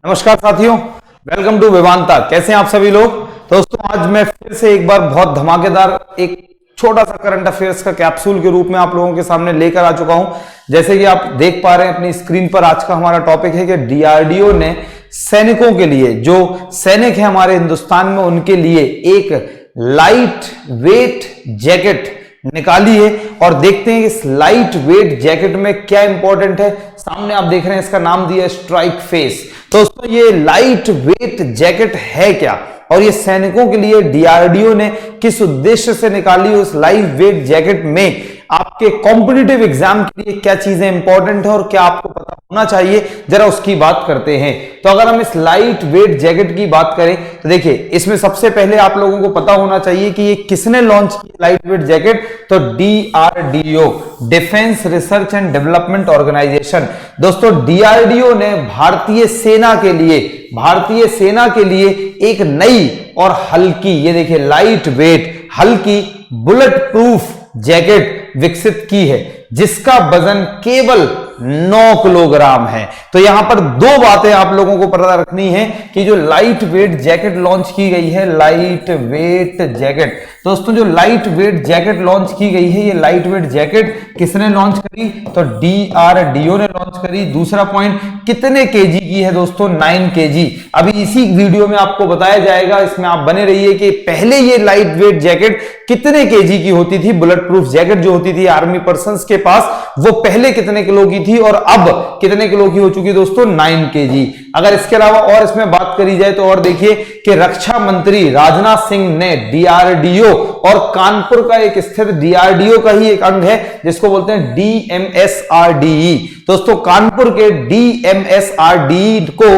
नमस्कार साथियों, welcome to Vedanta. कैसे हैं आप सभी लोग। दोस्तों आज मैं फिर से एक बार बहुत धमाकेदार एक छोटा सा करंट अफेयर्स का कैप्सूल के रूप में आप लोगों के सामने लेकर आ चुका हूं। जैसे कि आप देख पा रहे हैं अपनी स्क्रीन पर, आज का हमारा टॉपिक है कि डीआरडीओ ने सैनिकों के लिए, जो सैनिक है हमारे हिंदुस्तान में, उनके लिए एक लाइट वेट जैकेट निकाली है। और देखते हैं इस लाइट वेट जैकेट में क्या इंपॉर्टेंट है। सामने आप देख रहे हैं, इसका नाम दिया है स्ट्राइक फेस। दोस्तों ये लाइट वेट जैकेट है क्या, और ये सैनिकों के लिए डीआरडीओ ने किस उद्देश्य से निकाली। उस लाइट वेट जैकेट में आपके कॉम्पिटिटिव एग्जाम के लिए क्या चीजें इंपॉर्टेंट है और क्या आपको पता होना चाहिए, जरा उसकी बात करते हैं। तो अगर हम इस लाइट वेट जैकेट की बात करें तो देखिए, इसमें सबसे पहले आप लोगों को पता होना चाहिए कि ये किसने लॉन्च की लाइट वेट जैकेट। तो DRDO, defence research and development organisation. दोस्तों डीआरडीओ ने भारतीय सेना के लिए एक नई और हल्की, ये देखिए लाइट वेट हल्की बुलेट प्रूफ जैकेट विकसित की है, जिसका वजन केवल 9 किलोग्राम है। तो यहां पर दो बातें आप लोगों को पता रखनी है कि जो लाइट वेट जैकेट लॉन्च की गई है, लाइट वेट जैकेट, दोस्तों जो लाइट वेट जैकेट लॉन्च की गई है, ये लाइट वेट जैकेट किसने लॉन्च करी। तो डीआरडीओ ने लॉन्च करी। दूसरा पॉइंट, कितने केजी की है दोस्तों, 9 केजी। अभी इसी वीडियो में आपको बताया जाएगा, इसमें आप बने रहिए कि पहले ये लाइट वेट जैकेट कितने केजी की होती थी। बुलेट प्रूफ जैकेट जो होती थी आर्मी पर्सन्स के पास, वो पहले कितने किलो की थी और अब कितने किलो की हो चुकी है दोस्तों, 9 केजी। अगर इसके अलावा और इसमें बात करी जाए तो और देखिए कि रक्षा मंत्री राजनाथ सिंह ने डीआरडीओ और कानपुर का एक स्थित डीआरडीओ का ही एक अंग है जिसको बोलते हैं डीएमएसआरडीई। दोस्तों कानपुर के डीएमएसआरडीई को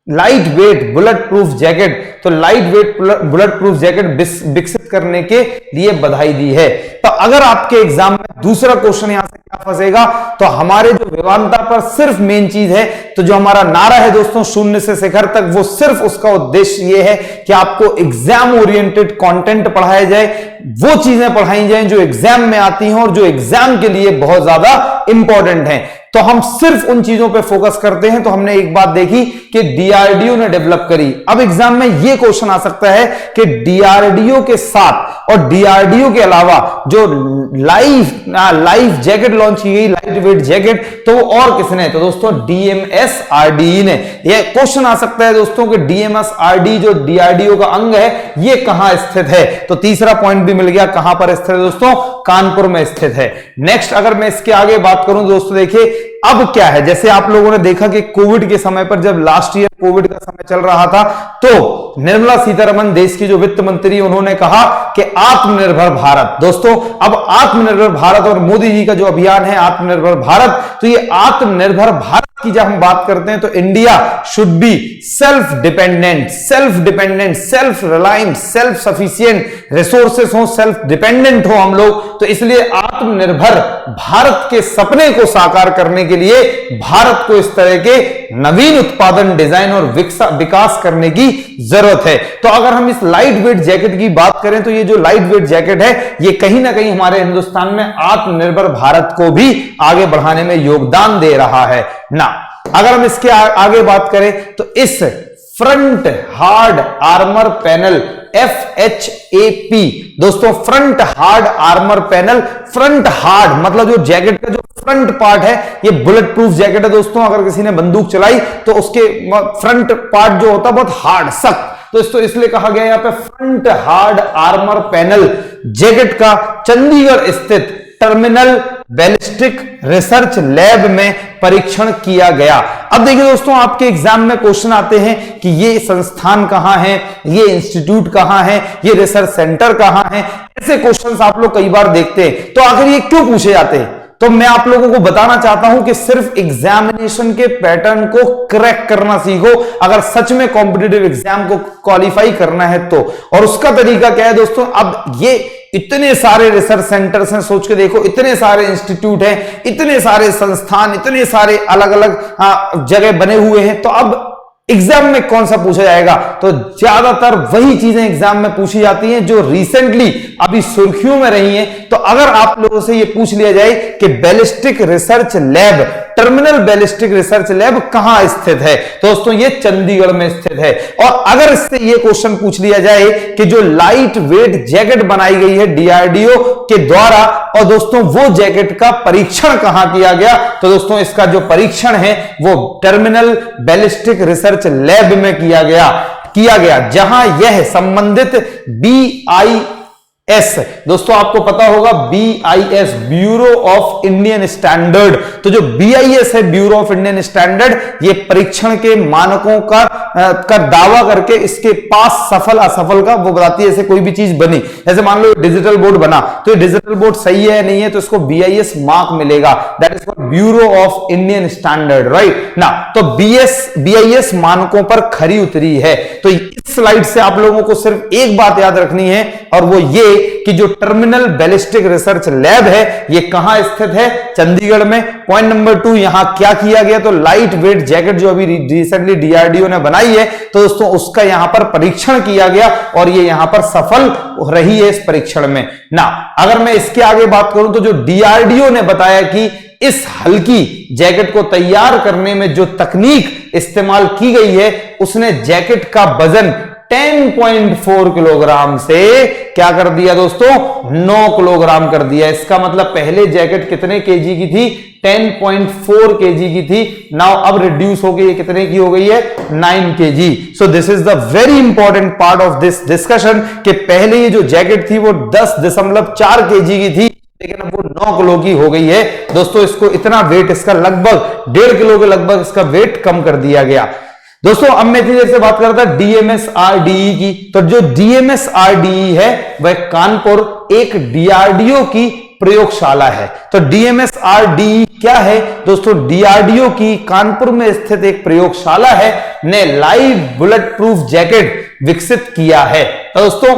light weight bullet proof jacket, तो light weight bullet proof jacket विकसित करने के लिए बधाई दी है। तो अगर आपके एग्जाम में दूसरा क्वेश्चन यहां से क्या फंसेगा, तो हमारे जो वेदांता पर सिर्फ मेन चीज है, तो जो हमारा नारा है दोस्तों शून्य से शिखर तक, वो सिर्फ उसका उद्देश्य ये है कि आपको एग्जाम ओरिएंटेड कंटेंट पढ़ाया जाए, वो चीजें पढ़ाई जाए जो एग्जाम में आती हैं और जो एग्जाम के लिए बहुत ज्यादा इंपॉर्टेंट है। तो हम सिर्फ उन चीजों पे फोकस करते हैं। तो हमने एक बात देखी कि डीआरडीओ ने डेवलप करी। अब एग्जाम में यह क्वेश्चन आ सकता है कि डीआरडीओ के साथ और डीआरडीओ के अलावा जो लाइफ जैकेट लॉन्च की गई, लाइट वेट जैकेट, तो वो और किसने, तो दोस्तों डीएमएसआरडीई ने। यह क्वेश्चन आ सकता है दोस्तों कि डीएमएसआरडीई जो डीआरडीओ का अंग है, ये कहां स्थित है। तो तीसरा पॉइंट भी मिल गया, कहां पर स्थित है दोस्तों, कानपुर में स्थित है। नेक्स्ट अगर मैं इसके आगे बात करूं दोस्तों, देखिए अब क्या है। जैसे आप लोगों ने देखा कि कोविड के समय पर, जब लास्ट ईयर कोविड का समय चल रहा था, तो निर्मला सीतारमण देश की जो वित्त मंत्री, उन्होंने कहा कि आत्मनिर्भर भारत। दोस्तों अब आत्मनिर्भर भारत और मोदी जी का जो अभियान है आत्मनिर्भर भारत, तो ये आत्मनिर्भर भारत की जब हम बात करते हैं तो India should be self dependent, self reliant, self sufficient, resources हो, सेल्फ डिपेंडेंट हो हम लोग। तो इसलिए आत्मनिर्भर भारत के सपने को साकार करने के लिए भारत को इस तरह के नवीन उत्पादन, डिजाइन और विकास करने की जरूरत है। तो अगर हम इस लाइट वेट जैकेट की बात करें तो ये जो लाइट वेट जैकेट है, ये कहीं ना कहीं हमारे हिंदुस्तान में आत्मनिर्भर भारत को भी आगे बढ़ाने में योगदान दे रहा है ना। अगर हम इसके आगे बात करें तो इस front hard armour panel FHAP, दोस्तों front hard armour panel, front hard मतलब जो जैकेट का जो फ्रंट पार्ट है, ये बुलेट प्रूफ जैकेट है दोस्तों। अगर किसी ने बंदूक चलाई तो उसके फ्रंट पार्ट जो होता है बहुत हार्ड, सख्त, तो इसलिए कहा गया यहां पे front hard armour panel jacket का चंडीगढ़ स्थित टर्मिनल बैलिस्टिक रिसर्च लैब में परीक्षण किया गया। अब देखिए दोस्तों, आपके एग्जाम में क्वेश्चन आते हैं कि ये संस्थान कहां है, ये इंस्टीट्यूट कहां है, ये रिसर्च सेंटर कहां है। ऐसे क्वेश्चंस आप लोग कई बार देखते हैं। तो आखिर ये क्यों पूछे जाते हैं, तो मैं आप लोगों को बताना चाहता हूं कि सिर्फ एग्जामिनेशन के पैटर्न को क्रैक करना सीखो, अगर सच में कॉम्पिटिटिव एग्जाम को क्वालिफाई करना है तो। और उसका तरीका क्या है दोस्तों, अब ये इतने सारे रिसर्च सेंटर्स हैं, सोच के देखो, इतने सारे इंस्टीट्यूट हैं, इतने सारे संस्थान, इतने सारे अलग अलग जगह बने हुए हैं। तो अब एग्जाम में कौन सा पूछा जाएगा, तो ज्यादातर वही चीजें एग्जाम में पूछी जाती हैं जो रिसेंटली अभी सुर्खियों में रही हैं। तो अगर आप लोगों से ये पूछ लिया जाए कि ballistic research lab terminal ballistic research lab कहां स्थित है? दोस्तों ये चंडीगढ़ में स्थित है। और अगर इससे ये क्वेश्चन पूछ लिया जाए कि जो लाइट वेट जैकेट बनाई गई है डीआरडीओ के द्वारा, और दोस्तों वो जैकेट का परीक्षण कहां किया गया, तो दोस्तों इसका जो परीक्षण है वो टर्मिनल बैलिस्टिक रिसर्च लैब में किया गया, जहां यह संबंधित BIS, दोस्तों आपको पता होगा BIS, bureau of Indian standard, तो जो BIS है, ब्यूरो ऑफ इंडियन स्टैंडर्ड, ये परीक्षण के मानकों का दावा करके इसके पास सफल असफल का वो बताती है। जैसे कोई भी चीज बनी, जैसे मान लो डिजिटल बोर्ड बना, तो ये डिजिटल बोर्ड सही है नहीं है, तो इसको BIS मार्क मिलेगा, that is called bureau of Indian standard, right ना। तो BIS मानकों पर खरी उतरी है। तो इस स्लाइड से आप लोगों को सिर्फ एक बात याद रखनी है, और वो ये कि जो टर्मिनल बैलिस्टिक रिसर्च लैब है ये कहां स्थित है? चंडीगढ़ में। पॉइंट नंबर 2, यहां क्या किया गया? तो लाइट वेट जैकेट जो अभी रिसेंटली डीआरडीओ ने बनाई है, तो दोस्तों उसका यहां पर परीक्षण किया गया और ये यहां पर सफल रही है इस परीक्षण में ना। अगर मैं इसके आगे बात करूं तो जो डीआरडीओ ने बताया कि इस हल्की जैकेट को तैयार करने में जो तकनीक इस्तेमाल की गई है, उसने जैकेट का वजन 10.4 किलोग्राम से क्या कर दिया दोस्तों? 9 किलोग्राम कर दिया। इसका मतलब पहले जैकेट कितने केजी की थी? 10.4 केजी की थी। नाउ अब रिड्यूस हो गई, ये कितने की हो गई है? 9 KG. So this is the very important part of this discussion कि पहले ये जो जैकेट थी वो 10.4 केजी की थी, लेकिन अब वो 9 किलो की हो गई है। दोस्तों इसको इतना वेट, इसका लगभग 1.5 किलो के लगभग इसका वेट कम कर दिया गया। दोस्तों अब मैं इतनी देर से बात कर रहा था DMSRDE की, तो जो DMSRDE है वह कानपुर एक डीआरडीओ की प्रयोगशाला है। तो DMSRDE क्या है दोस्तों? डीआरडीओ की कानपुर में स्थित एक प्रयोगशाला है, ने लाइव बुलेट प्रूफ जैकेट विकसित किया है। तो दोस्तों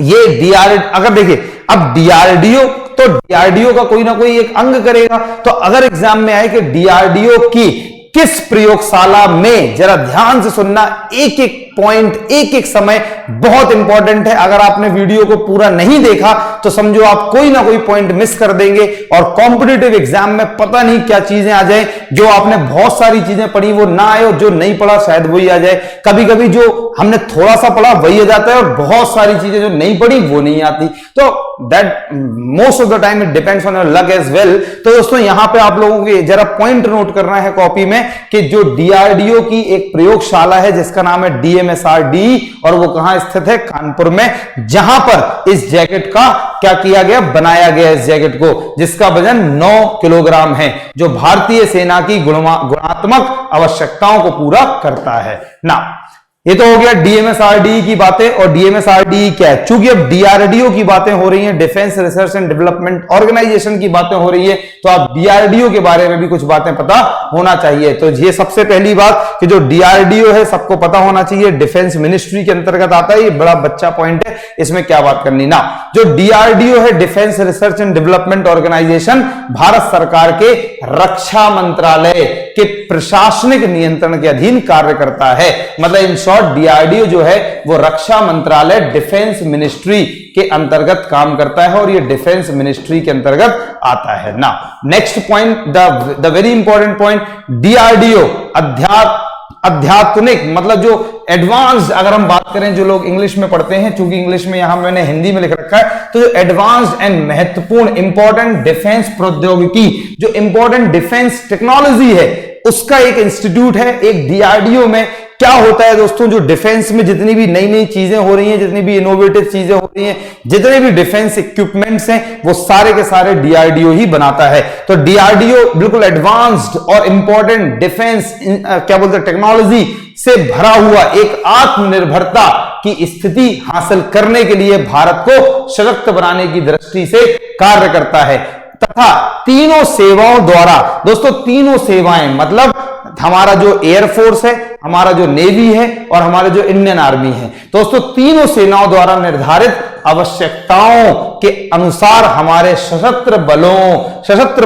ये अगर देखिए अब डीआरडीओ, तो डीआरडीओ का कोई ना कोई एक अंग करेगा। तो अगर एग्जाम में आए कि डीआरडीओ की किस प्रयोगशाला में, जरा ध्यान से सुनना, एक एक पॉइंट, एक एक समय बहुत इंपॉर्टेंट है। अगर आपने वीडियो को पूरा नहीं देखा तो समझो आप कोई ना कोई पॉइंट मिस कर देंगे और कॉम्पिटिटिव एग्जाम में पता नहीं क्या चीजें आ जाए। जो आपने बहुत सारी चीजें पढ़ी वो ना आए, और जो नहीं पढ़ा शायद वही आ जाए। कभी कभी जो हमने थोड़ा सा पढ़ा वही आ जाता है, और बहुत सारी चीजें जो नहीं पढ़ी वो नहीं आती। तो that most of the time it depends on your luck as well. तो दोस्तों यहां पे आप लोगों को जरा पॉइंट नोट करना है कॉपी में कि जो डीआरडीओ की एक प्रयोगशाला है जिसका नाम है DMSRDE, और वो कहां स्थित है? कानपुर में, जहां पर इस जैकेट का क्या किया गया? बनाया गया इस जैकेट को, जिसका वजन 9 किलोग्राम है, जो भारतीय सेना की गुणात्मक आवश्यकताओं को पूरा करता है ना। ये तो हो गया DMSRDE की बातें। और DMSRDE क्या है? चूंकि अब DRDO की बातें हो रही हैं, defence research and development organisation की बातें हो रही है, तो आप DRDO के बारे में भी कुछ बातें पता होना चाहिए। तो ये सबसे पहली बात कि जो DRDO है सबको पता होना चाहिए, डिफेंस मिनिस्ट्री के अंतर्गत आता है। ये बड़ा बच्चा पॉइंट है, इसमें क्या बात करनी ना। जो DRDO है, defence research and development organisation, Bharat सरकार के रक्षा मंत्रालय के प्रशासनिक नियंत्रण के अधीन कार्य करता है। मतलब इन शॉर्ट डीआरडीओ जो है वो रक्षा मंत्रालय, डिफेंस मिनिस्ट्री के अंतर्गत काम करता है, और ये डिफेंस मिनिस्ट्री के अंतर्गत आता है ना। Next point, the very important point, DRDO अत्याधुनिक, मतलब जो एडवांस्ड, अगर हम बात करें जो लोग इंग्लिश में पढ़ते हैं, चूंकि इंग्लिश में यहां मैंने हिंदी में लिख रखा है, तो जो एडवांस्ड एंड महत्वपूर्ण इंपॉर्टेंट डिफेंस प्रौद्योगिकी, जो इंपॉर्टेंट डिफेंस टेक्नोलॉजी है, उसका एक इंस्टीट्यूट है एक डीआरडीओ में। क्या होता है दोस्तों? जो डिफेंस में जितनी भी नई नई चीजें हो रही हैं, जितनी भी इनोवेटिव चीजें हो रही हैं, जितने भी डिफेंस इक्विपमेंट्स हैं, वो सारे के सारे डीआरडीओ ही बनाता है। तो डीआरडीओ बिल्कुल एडवांस्ड और इंपॉर्टेंट डिफेंस क्या बोलते हैं टेक्नोलॉजी से भरा हुआ एक आत्मनिर्भरता की स्थिति हासिल करने के लिए भारत को सशक्त बनाने की दृष्टि से कार्य करता है, तथा तीनों सेवाओं द्वारा, दोस्तों तीनों सेवाएं मतलब हमारा जो एयरफोर्स है, हमारा जो नेवी है, और हमारा जो इंडियन आर्मी है, दोस्तों तीनों सेनाओं द्वारा निर्धारित आवश्यकताओं के अनुसार हमारे सशस्त्र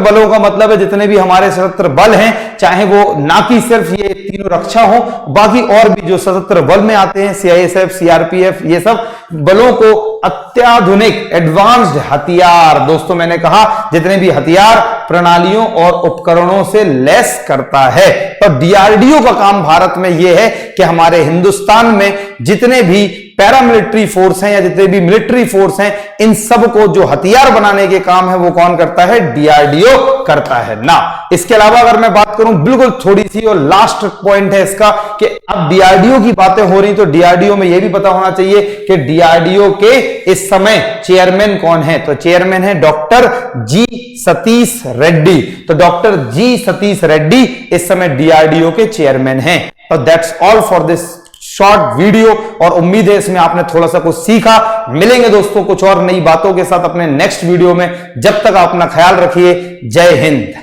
बलों का मतलब है जितने भी हमारे सशस्त्र बल हैं, चाहे वो ना कि सिर्फ ये तीनों रक्षा हो, बाकी और भी जो सशस्त्र बल में आते हैं, सीआईएसएफ, सीआरपीएफ, ये सब बलों को अत्याधुनिक एडवांस्ड हथियार, दोस्तों मैंने कहा जितने भी हथियार प्रणालियों और उपकरणों से लैस करता है। तो डीआरडीओ का काम भारत में यह है कि हमारे हिंदुस्तान में जितने भी पैरामिलिट्री फोर्स हैं या जितने भी मिलिट्री फोर्स हैं, इन सब को जो हथियार बनाने के काम है वो कौन करता है? डीआरडीओ करता है ना। इसके अलावा अगर मैं बात करूं बिल्कुल थोड़ी सी और लास्ट पॉइंट है इसका कि अब डीआरडीओ की बातें हो रही तो डीआरडीओ में यह भी पता होना चाहिए कि डीआरडीओ के इस समय चेयरमैन कौन है। तो चेयरमैन है डॉक्टर जी सतीश रेड्डी। तो डॉक्टर जी सतीश रेड्डी इस समय डीआरडीओ के चेयरमैन हैं। तो that's all for this short video और उम्मीद है इसमें आपने थोड़ा सा कुछ सीखा। मिलेंगे दोस्तों कुछ और नई बातों के साथ अपने नेक्स्ट वीडियो में। जब तक अपना ख्याल रखिए। जय हिंद।